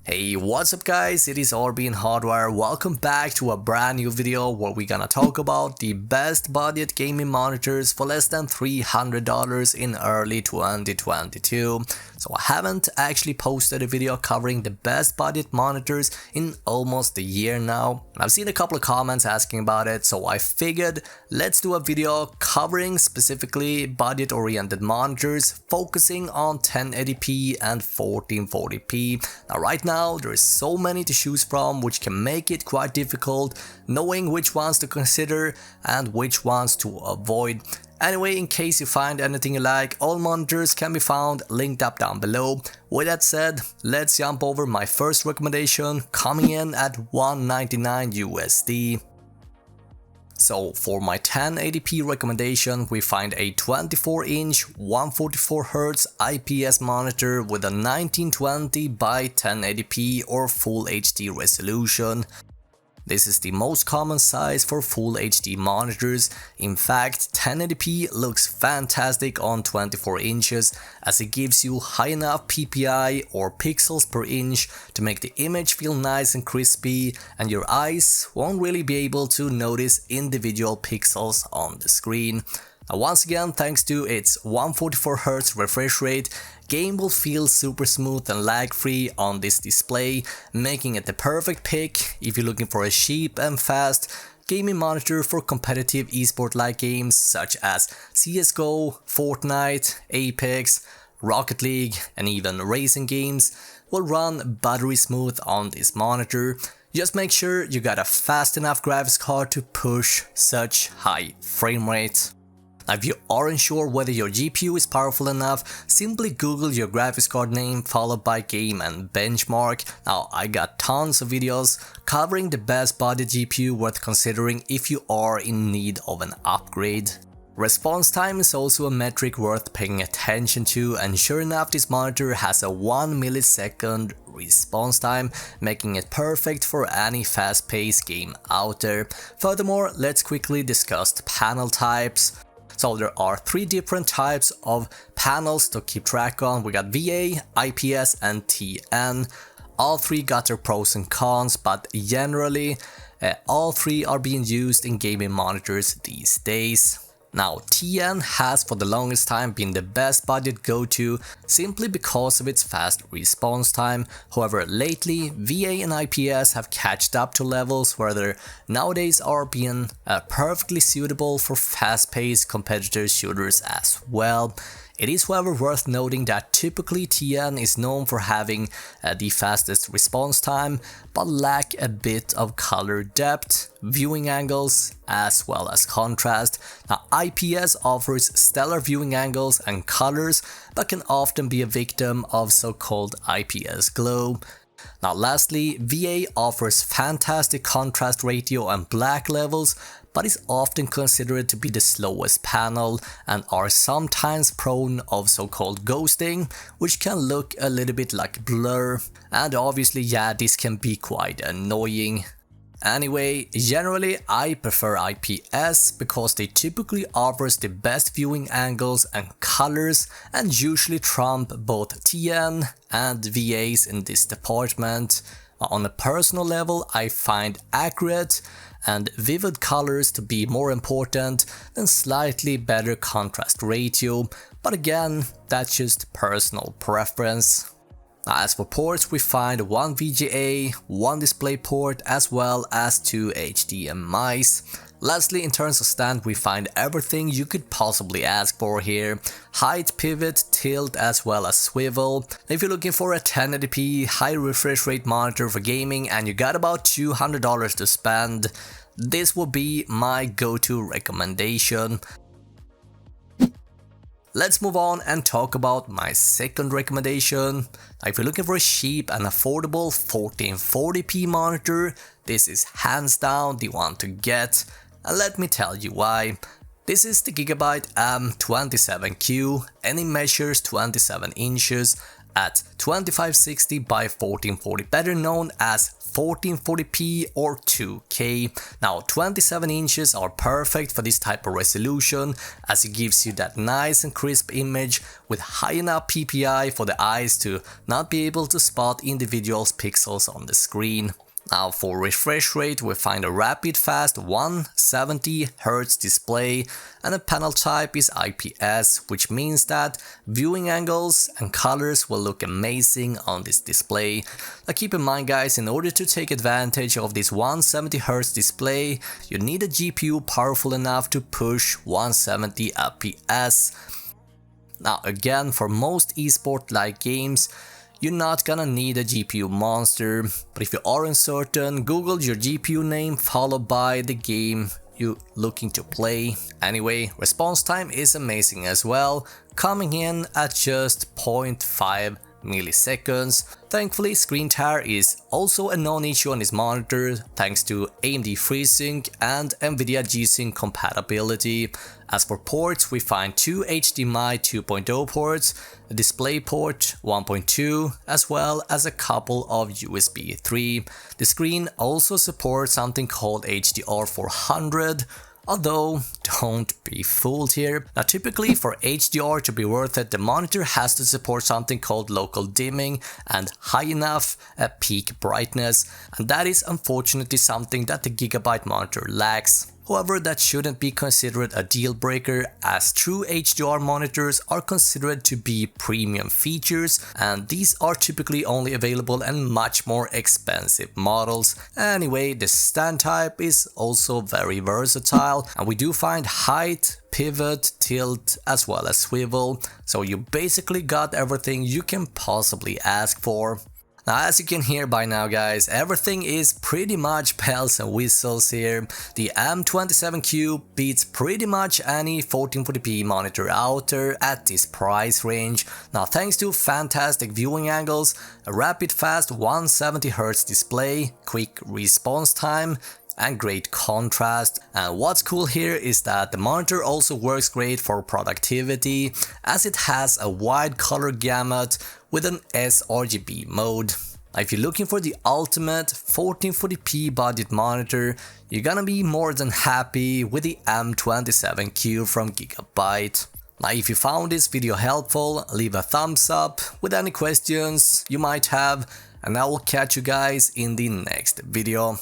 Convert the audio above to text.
Hey, what's up guys, it is RB in Hardware. Welcome back to a brand new video where we're gonna talk about the best budget gaming monitors for less than $300 in early 2022. So I haven't actually posted a video covering the best budget monitors in almost a year now. I've seen a couple of comments asking about it, so I figured let's do a video covering specifically budget oriented monitors focusing on 1080p and 1440p. Now right now there is so many to choose from, which can make it quite difficult knowing which ones to consider and which ones to avoid. Anyway, in case you find anything you like, all monitors can be found linked up down below. With that said, let's jump over my first recommendation, coming in at $199 USD. So for my 1080p recommendation, we find a 24-inch 144Hz IPS monitor with a 1920 by 1080p or Full HD resolution. This is the most common size for Full HD monitors. In fact, 1080p looks fantastic on 24 inches as it gives you high enough PPI or pixels per inch to make the image feel nice and crispy, and your eyes won't really be able to notice individual pixels on the screen. Now once again, thanks to its 144Hz refresh rate, game will feel super smooth and lag-free on this display, making it the perfect pick if you're looking for a cheap and fast gaming monitor for competitive esport-like games such as CSGO, Fortnite, Apex, Rocket League, and even racing games will run buttery smooth on this monitor. Just make sure you got a fast enough graphics card to push such high frame rates. Now, if you aren't sure whether your GPU is powerful enough, simply Google your graphics card name followed by game and benchmark. Now, I got tons of videos covering the best budget GPU worth considering if you are in need of an upgrade. Response time is also a metric worth paying attention to, and sure enough, this monitor has a 1 millisecond response time, making it perfect for any fast-paced game out there. Furthermore, let's quickly discuss the panel types. So there are three different types of panels to keep track on. We got VA, IPS and TN. All three got their pros and cons, but generally all three are being used in gaming monitors these days. Now, TN has for the longest time been the best budget go-to simply because of its fast response time. However, lately VA and IPS have catched up to levels where they nowadays are being perfectly suitable for fast-paced competitor shooters as well. It is however worth noting that typically TN is known for having the fastest response time, but lack a bit of color depth, viewing angles, as well as contrast. Now IPS offers stellar viewing angles and colors, but can often be a victim of so-called IPS glow. Now lastly, VA offers fantastic contrast ratio and black levels, but is often considered to be the slowest panel and are sometimes prone of so-called ghosting, which can look a little bit like blur, and obviously yeah, this can be quite annoying. Anyway, generally I prefer IPS because they typically offers the best viewing angles and colors and usually trump both TN and VAs in this department. On a personal level, I find accurate and vivid colors to be more important than slightly better contrast ratio, but again, that's just personal preference. Now, as for ports, we find one VGA, one DisplayPort, as well as two HDMIs. Lastly, in terms of stand, we find everything you could possibly ask for here. Height, pivot, tilt, as well as swivel. If you're looking for a 1080p high refresh rate monitor for gaming and you got about $200 to spend, this will be my go-to recommendation. Let's move on and talk about my second recommendation. If you're looking for a cheap and affordable 1440p monitor, this is hands down the one to get, and let me tell you why. This is the Gigabyte M27Q, and it measures 27 inches at 2560 by 1440, better known as 1440p or 2K. Now 27 inches are perfect for this type of resolution, as it gives you that nice and crisp image with high enough PPI for the eyes to not be able to spot individual pixels on the screen. Now for refresh rate, we find a rapid fast 170Hz display, and the panel type is IPS, which means that viewing angles and colors will look amazing on this display. Now keep in mind guys, in order to take advantage of this 170Hz display, you need a GPU powerful enough to push 170 FPS. Now again, for most esport like games, you're not gonna need a GPU monster, but if you are uncertain, Google your GPU name followed by the game you're looking to play. Anyway, response time is amazing as well, coming in at just 0.5 milliseconds. Thankfully, screen tear is also a non-issue on this monitor thanks to AMD FreeSync and NVIDIA G-Sync compatibility. As for ports, we find two HDMI 2.0 ports, a DisplayPort 1.2, as well as a couple of USB 3. The screen also supports something called HDR400, although don't be fooled here. Now typically for HDR to be worth it, the monitor has to support something called local dimming and high enough peak brightness, and that is unfortunately something that the Gigabyte monitor lacks. However, that shouldn't be considered a deal breaker, as true HDR monitors are considered to be premium features, and these are typically only available in much more expensive models. Anyway, the stand type is also very versatile, and we do find height, pivot, tilt, as well as swivel, so you basically got everything you can possibly ask for. Now, as you can hear by now guys, everything is pretty much bells and whistles here. The M27Q beats pretty much any 1440p monitor out there at this price range. Now thanks to fantastic viewing angles, a rapid fast 170Hz display, quick response time, and great contrast. And what's cool here is that the monitor also works great for productivity, as it has a wide color gamut with an sRGB mode. Now, if you're looking for the ultimate 1440p budget monitor, you're gonna be more than happy with the M27Q from Gigabyte. Now, if you found this video helpful, leave a thumbs up with any questions you might have, and I will catch you guys in the next video.